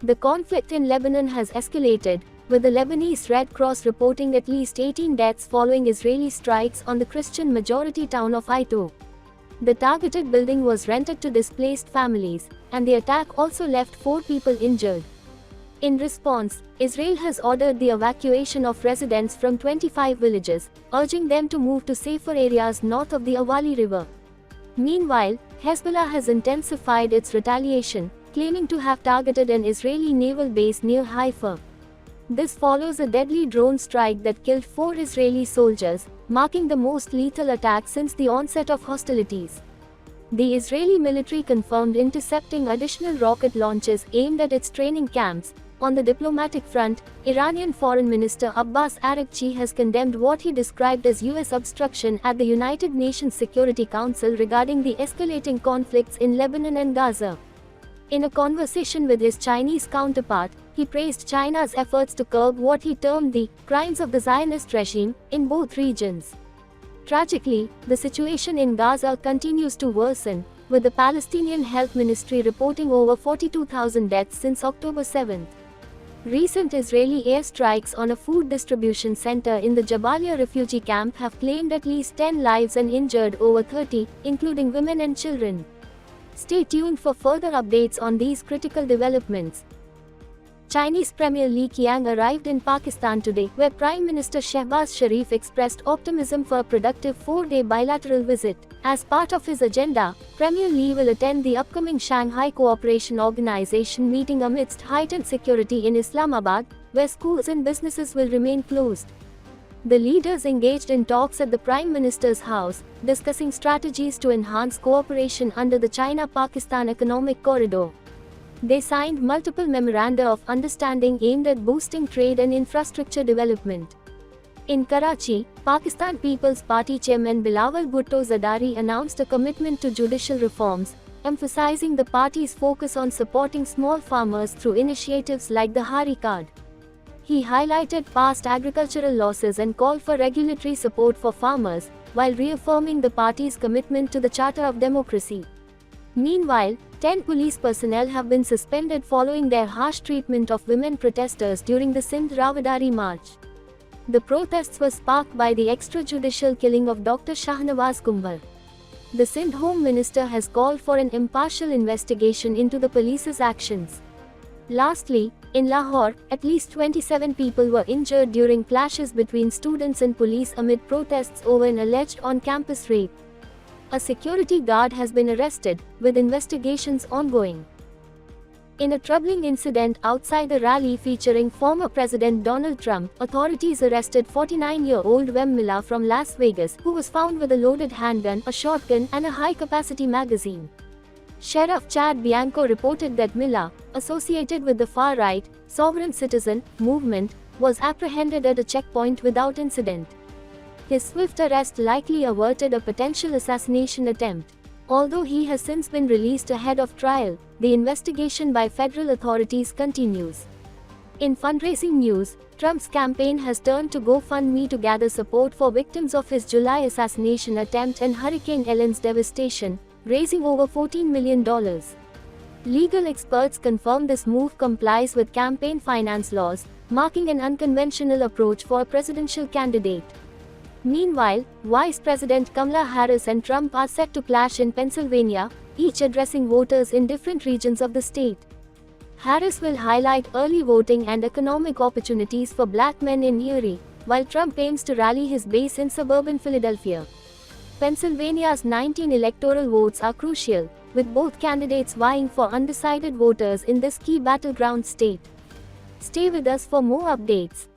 The conflict in Lebanon has escalated, with the Lebanese Red Cross reporting at least 18 deaths following Israeli strikes on the Christian-majority town of Aito. The targeted building was rented to displaced families, and the attack also left 4 people injured. In response, Israel has ordered the evacuation of residents from 25 villages, urging them to move to safer areas north of the Awali River. Meanwhile, Hezbollah has intensified its retaliation, claiming to have targeted an Israeli naval base near Haifa. This follows a deadly drone strike that killed 4 Israeli soldiers, marking the most lethal attack since the onset of hostilities. The Israeli military confirmed intercepting additional rocket launches aimed at its training camps. On the diplomatic front, Iranian Foreign Minister Abbas Araghchi has condemned what he described as U.S. obstruction at the United Nations Security Council regarding the escalating conflicts in Lebanon and Gaza. In a conversation with his Chinese counterpart, he praised China's efforts to curb what he termed the crimes of the Zionist regime in both regions. Tragically, the situation in Gaza continues to worsen, with the Palestinian Health Ministry reporting over 42,000 deaths since October 7. Recent Israeli airstrikes on a food distribution center in the Jabalia refugee camp have claimed at least 10 lives and injured over 30, including women and children. Stay tuned for further updates on these critical developments. Chinese Premier Li Qiang arrived in Pakistan today, where Prime Minister Shehbaz Sharif expressed optimism for a productive 4-day bilateral visit. As part of his agenda, Premier Li will attend the upcoming Shanghai Cooperation Organization meeting amidst heightened security in Islamabad, where schools and businesses will remain closed. The leaders engaged in talks at the Prime Minister's house, discussing strategies to enhance cooperation under the China-Pakistan Economic Corridor. They signed multiple memoranda of understanding aimed at boosting trade and infrastructure development. In Karachi, Pakistan People's Party chairman Bilawal Bhutto Zardari announced a commitment to judicial reforms, emphasizing the party's focus on supporting small farmers through initiatives like the Hari Card. He highlighted past agricultural losses and called for regulatory support for farmers, while reaffirming the party's commitment to the Charter of Democracy. Meanwhile, 10 police personnel have been suspended following their harsh treatment of women protesters during the Sindh Rawdari March. The protests were sparked by the extrajudicial killing of Dr. Shahnawaz Kumbar. The Sindh Home Minister has called for an impartial investigation into the police's actions. Lastly, in Lahore, at least 27 people were injured during clashes between students and police amid protests over an alleged on-campus rape. A security guard has been arrested, with investigations ongoing. In a troubling incident outside a rally featuring former President Donald Trump, authorities arrested 49-year-old Wem Miller from Las Vegas, who was found with a loaded handgun, a shotgun, and a high-capacity magazine. Sheriff Chad Bianco reported that Miller, associated with the far-right, Sovereign Citizen movement, was apprehended at a checkpoint without incident. His swift arrest likely averted a potential assassination attempt. Although he has since been released ahead of trial, the investigation by federal authorities continues. In fundraising news, Trump's campaign has turned to GoFundMe to gather support for victims of his July assassination attempt and Hurricane Ellen's devastation, raising over $14 million. Legal experts confirm this move complies with campaign finance laws, marking an unconventional approach for a presidential candidate. Meanwhile, Vice President Kamala Harris and Trump are set to clash in Pennsylvania, each addressing voters in different regions of the state. Harris will highlight early voting and economic opportunities for black men in Erie, while Trump aims to rally his base in suburban Philadelphia. Pennsylvania's 19 electoral votes are crucial, with both candidates vying for undecided voters in this key battleground state. Stay with us for more updates.